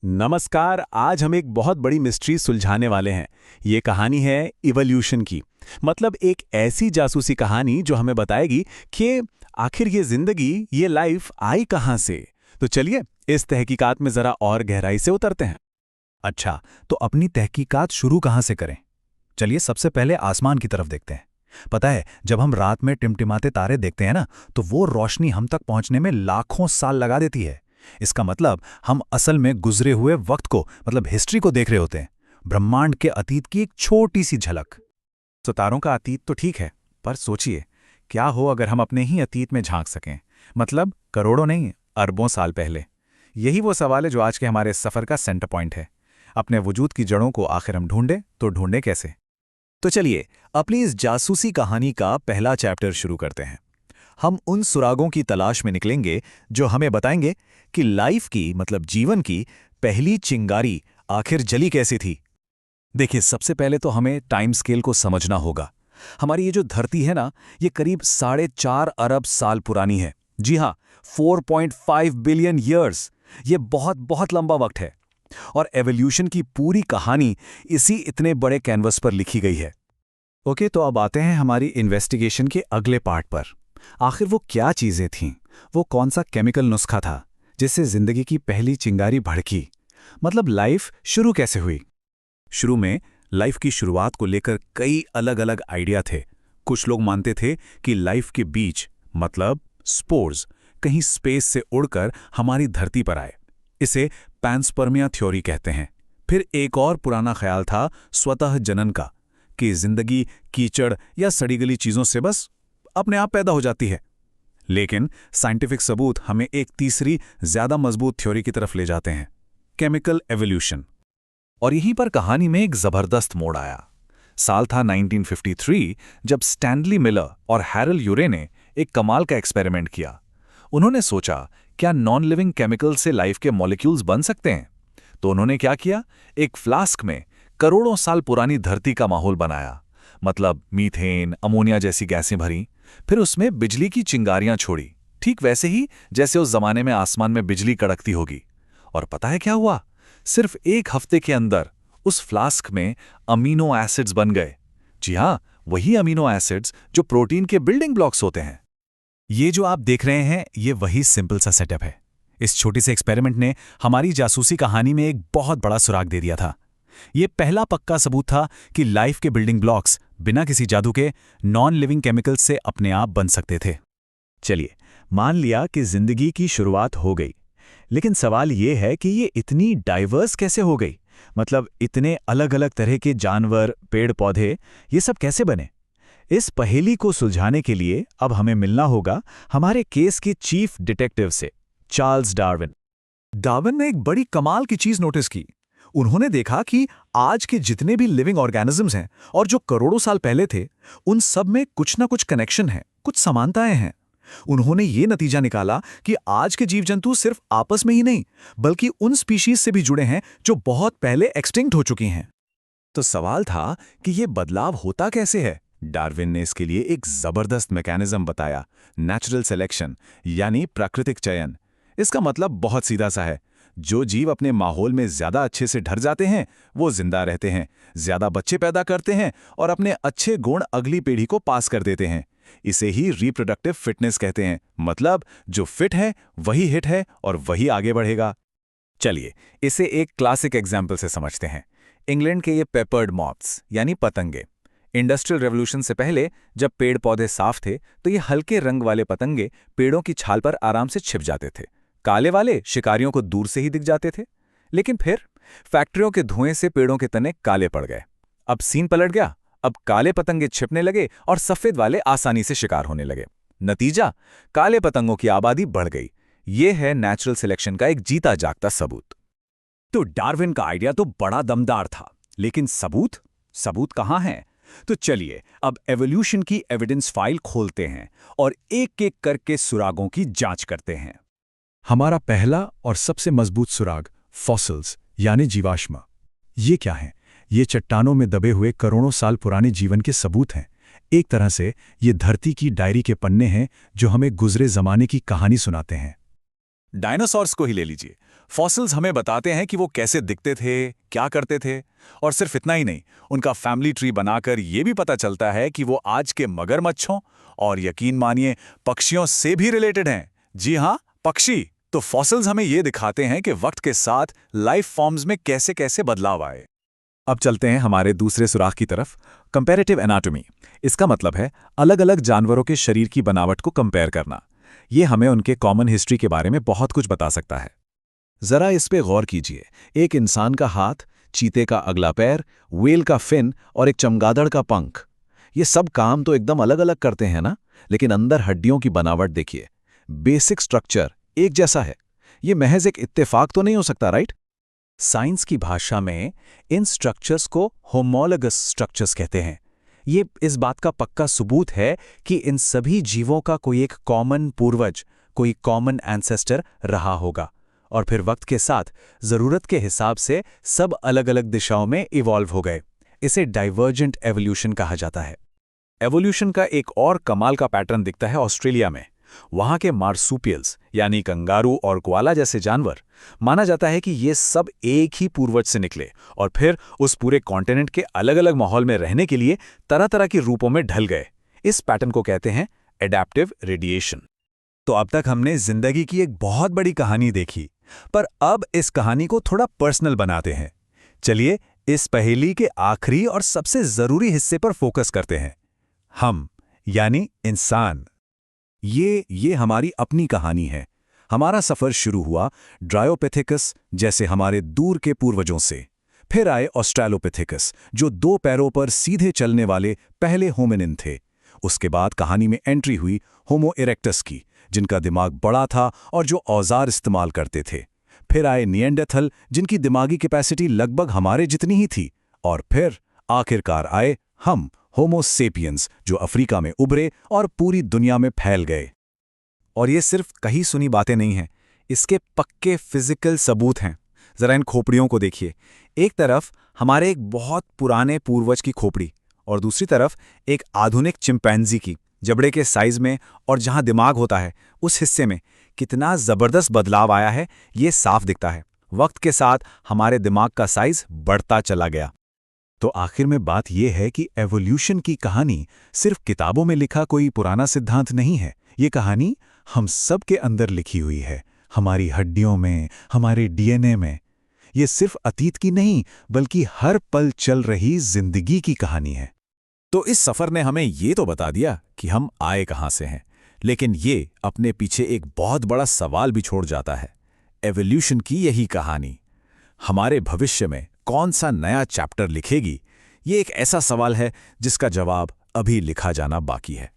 नमस्कार। आज हम एक बहुत बड़ी मिस्ट्री सुलझाने वाले हैं। ये कहानी है इवोल्यूशन की। मतलब एक ऐसी जासूसी कहानी जो हमें बताएगी कि आखिर ये जिंदगी, ये लाइफ आई कहाँ से। तो चलिए इस तहकीकात में जरा और गहराई से उतरते हैं। अच्छा, तो अपनी तहकीकात शुरू कहाँ से करें? चलिए सबसे पहले आसमान की तरफ देखते हैं। पता है, जब हम रात में टिमटिमाते तारे देखते हैं ना, तो वो रोशनी हम तक पहुंचने में लाखों साल लगा देती है। इसका मतलब हम असल में गुजरे हुए वक्त को, मतलब हिस्ट्री को देख रहे होते हैं। ब्रह्मांड के अतीत की एक छोटी सी झलक। सितारों का अतीत तो ठीक है, पर सोचिए क्या हो अगर हम अपने ही अतीत में झांक सकें। मतलब करोड़ों नहीं, अरबों साल पहले। यही वो सवाल है जो आज के हमारे सफ़र का सेंटर पॉइंट है। अपने वजूद की जड़ों को आखिर हम ढूंढें तो ढूंढें कैसे। तो चलिए अपनी इस जासूसी कहानी का पहला चैप्टर शुरू करते हैं। हम उन सुरागों की तलाश में निकलेंगे जो हमें बताएंगे कि लाइफ की, मतलब जीवन की पहली चिंगारी आखिर जली कैसे थी। देखिए, सबसे पहले तो हमें टाइम स्केल को समझना होगा। हमारी ये जो धरती है ना, ये करीब 4.5 अरब साल पुरानी है। जी हाँ, 4.5 बिलियन ईयर्स। ये बहुत बहुत लंबा वक्त है। और एवोल्यूशन की पूरी कहानी इसी इतने बड़े कैनवस पर लिखी गई है। ओके, तो अब आते हैं हमारी इन्वेस्टिगेशन के अगले पार्ट पर। आखिर वो क्या चीज़ें थीं? वो कौन सा केमिकल नुस्खा था जिससे जिंदगी की पहली चिंगारी भड़की? मतलब लाइफ शुरू कैसे हुई? शुरू में लाइफ की शुरुआत को लेकर कई अलग अलग आइडिया थे। कुछ लोग मानते थे कि लाइफ के बीज, मतलब स्पोर्स, कहीं स्पेस से उड़कर हमारी धरती पर आए। इसे पैंस्पर्मिया थ्योरी कहते हैं। फिर एक और पुराना ख्याल था स्वतः जनन का, कि जिंदगी कीचड़ या सड़ी गली चीजों से बस अपने आप पैदा हो जाती है। लेकिन साइंटिफिक सबूत हमें एक तीसरी, ज्यादा मजबूत थ्योरी की तरफ ले जाते हैं, केमिकल एवोल्यूशन। और यहीं पर कहानी में एक जबरदस्त मोड़ आया। साल था 1953, जब स्टैनली मिलर और हैरल यूरे ने एक कमाल का एक्सपेरिमेंट किया। उन्होंने सोचा, क्या नॉन लिविंग केमिकल से लाइफ के मॉलिक्यूल्स बन सकते हैं? तो उन्होंने क्या किया, एक फ्लास्क में करोड़ों साल पुरानी धरती का माहौल बनाया। मतलब मीथेन, अमोनिया जैसी गैसें भरी। फिर उसमें बिजली की चिंगारियां छोड़ी, ठीक वैसे ही जैसे उस जमाने में आसमान में बिजली कड़कती होगी। और पता है क्या हुआ? सिर्फ एक हफ्ते के अंदर उस फ्लास्क में अमीनो एसिड्स बन गए। जी हाँ, वही अमीनो एसिड्स जो प्रोटीन के बिल्डिंग ब्लॉक्स होते हैं। ये जो आप देख रहे हैं, ये वही सिंपल सा सेटअप है। इस छोटे से एक्सपेरिमेंट ने हमारी जासूसी कहानी में एक बहुत बड़ा सुराग दे दिया था। ये पहला पक्का सबूत था कि लाइफ के बिल्डिंग ब्लॉक्स बिना किसी जादू के नॉन लिविंग केमिकल्स से अपने आप बन सकते थे। चलिए, मान लिया कि जिंदगी की शुरुआत हो गई, लेकिन सवाल ये है कि ये इतनी डाइवर्स कैसे हो गई? मतलब इतने अलग अलग तरह के जानवर, पेड़ पौधे, ये सब कैसे बने? इस पहेली को सुलझाने के लिए अब हमें मिलना होगा हमारे केस के चीफ डिटेक्टिव से, चार्ल्स डार्विन। डार्विन ने एक बड़ी कमाल की चीज नोटिस की। उन्होंने देखा कि आज के जितने भी लिविंग ऑर्गेनिजम्स हैं और जो करोड़ों साल पहले थे, उन सब में कुछ ना कुछ कनेक्शन है, कुछ समानताएं हैं। उन्होंने ये नतीजा निकाला कि आज के जीव जंतु सिर्फ आपस में ही नहीं, बल्कि उन स्पीशीज से भी जुड़े हैं जो बहुत पहले एक्सटिंक्ट हो चुकी हैं। तो सवाल था कि ये बदलाव होता कैसे है? डार्विन ने इसके लिए एक जबरदस्त मैकेनिज्म बताया, नेचुरल सिलेक्शन, यानी प्राकृतिक चयन। इसका मतलब बहुत सीधा सा है। जो जीव अपने माहौल में ज्यादा अच्छे से ढर जाते हैं, वो जिंदा रहते हैं, ज्यादा बच्चे पैदा करते हैं और अपने अच्छे गुण अगली पीढ़ी को पास कर देते हैं। इसे ही रिप्रोडक्टिव फिटनेस कहते हैं। मतलब जो फिट है वही हिट है और वही आगे बढ़ेगा। चलिए इसे एक क्लासिक एग्जाम्पल से समझते हैं। इंग्लैंड के ये पेपर्ड मॉथ्स, यानी पतंगे। इंडस्ट्रियल रेवोल्यूशन से पहले जब पेड़ पौधे साफ थे, तो ये हल्के रंग वाले पतंगे पेड़ों की छाल पर आराम से छिप जाते थे। काले वाले शिकारियों को दूर से ही दिख जाते थे। लेकिन फिर फैक्ट्रियों के धुएं से पेड़ों के तने काले पड़ गए। अब सीन पलट गया। अब काले पतंगे छिपने लगे और सफेद वाले आसानी से शिकार होने लगे। नतीजा, काले पतंगों की आबादी बढ़ गई। ये है नेचुरल सिलेक्शन का एक जीता जागता सबूत। तो डार्विन का आइडिया तो बड़ा दमदार था, लेकिन सबूत कहाँ है? तो चलिए अब एवोल्यूशन की एविडेंस फाइल खोलते हैं और एक एक करके सुरागों की जांच करते हैं। हमारा पहला और सबसे मजबूत सुराग, फॉसिल्स, यानी जीवाश्म। ये क्या है? ये चट्टानों में दबे हुए करोड़ों साल पुराने जीवन के सबूत हैं। एक तरह से ये धरती की डायरी के पन्ने हैं जो हमें गुजरे जमाने की कहानी सुनाते हैं। डायनासॉर्स को ही ले लीजिए। फॉसिल्स हमें बताते हैं कि वो कैसे दिखते थे, क्या करते थे, और सिर्फ इतना ही नहीं, उनका फैमिली ट्री बनाकर ये भी पता चलता है कि वो आज के मगरमच्छों और यकीन मानिए पक्षियों से भी रिलेटेड हैं। जी हाँ, पक्षी। तो फॉसिल्स हमें ये दिखाते हैं कि वक्त के साथ लाइफ फॉर्म्स में कैसे कैसे बदलाव आए। अब चलते हैं हमारे दूसरे सुराख की तरफ, कंपैरेटिव एनाटॉमी। इसका मतलब है अलग अलग जानवरों के शरीर की बनावट को कंपेयर करना। ये हमें उनके कॉमन हिस्ट्री के बारे में बहुत कुछ बता सकता है। जरा इस पे गौर कीजिए, एक इंसान का हाथ, चीते का अगला पैर, व्हेल का फिन और एक चमगादड़ का पंख। ये सब काम तो एकदम अलग अलग करते हैं ना, लेकिन अंदर हड्डियों की बनावट देखिए, बेसिक स्ट्रक्चर एक जैसा है। ये महज एक इत्तेफाक तो नहीं हो सकता, राइट? साइंस की भाषा में इन स्ट्रक्चर्स को होमोलोगस स्ट्रक्चर्स कहते हैं। ये इस बात का पक्का सबूत है कि इन सभी जीवों का कोई एक कॉमन पूर्वज, कोई कॉमन एंसेस्टर रहा होगा, और फिर वक्त के साथ जरूरत के हिसाब से सब अलग अलग दिशाओं में इवॉल्व हो गए। इसे डाइवर्जेंट एवोल्यूशन कहा जाता है। एवोल्यूशन का एक और कमाल का पैटर्न दिखता है ऑस्ट्रेलिया में। वहां के मार्सूपियल्स यानी कंगारू और कोआला जैसे जानवर, माना जाता है कि ये सब एक ही पूर्वज से निकले और फिर उस पूरे कॉन्टिनेंट के अलग अलग माहौल में रहने के लिए तरह तरह के रूपों में ढल गए। इस पैटर्न को कहते हैं एडैप्टिव रेडिएशन। तो अब तक हमने जिंदगी की एक बहुत बड़ी कहानी देखी, पर अब इस कहानी को थोड़ा पर्सनल बनाते हैं। चलिए इस पहेली के आखिरी और सबसे जरूरी हिस्से पर फोकस करते हैं, हम यानी इंसान। ये हमारी अपनी कहानी है। हमारा सफर शुरू हुआ ड्रायोपिथेकस जैसे हमारे दूर के पूर्वजों से। फिर आए ऑस्ट्रेलोपिथेकस, जो 2 पैरों पर सीधे चलने वाले पहले होमिनिन थे। उसके बाद कहानी में एंट्री हुई होमो इरेक्टस की, जिनका दिमाग बड़ा था और जो औजार इस्तेमाल करते थे। फिर आए निएंडरथल, जिनकी दिमागी कैपेसिटी लगभग हमारे जितनी ही थी। और फिर आखिरकार आए हम, होमो सेपियंस, जो अफ्रीका में उभरे और पूरी दुनिया में फैल गए। और ये सिर्फ कही सुनी बातें नहीं हैं, इसके पक्के फिजिकल सबूत हैं। जरा इन खोपड़ियों को देखिए। एक तरफ हमारे एक बहुत पुराने पूर्वज की खोपड़ी और दूसरी तरफ एक आधुनिक चिंपैंजी की। जबड़े के साइज में और जहां दिमाग होता है उस हिस्से में कितना जबरदस्त बदलाव आया है, ये साफ दिखता है। वक्त के साथ हमारे दिमाग का साइज बढ़ता चला गया। तो आखिर में बात यह है कि एवोल्यूशन की कहानी सिर्फ किताबों में लिखा कोई पुराना सिद्धांत नहीं है। ये कहानी हम सब के अंदर लिखी हुई है, हमारी हड्डियों में, हमारे डीएनए में। ये सिर्फ अतीत की नहीं, बल्कि हर पल चल रही जिंदगी की कहानी है। तो इस सफर ने हमें ये तो बता दिया कि हम आए कहां से हैं, लेकिन ये अपने पीछे एक बहुत बड़ा सवाल भी छोड़ जाता है। एवोल्यूशन की यही कहानी हमारे भविष्य में कौन सा नया चैप्टर लिखेगी? ये एक ऐसा सवाल है जिसका जवाब अभी लिखा जाना बाकी है।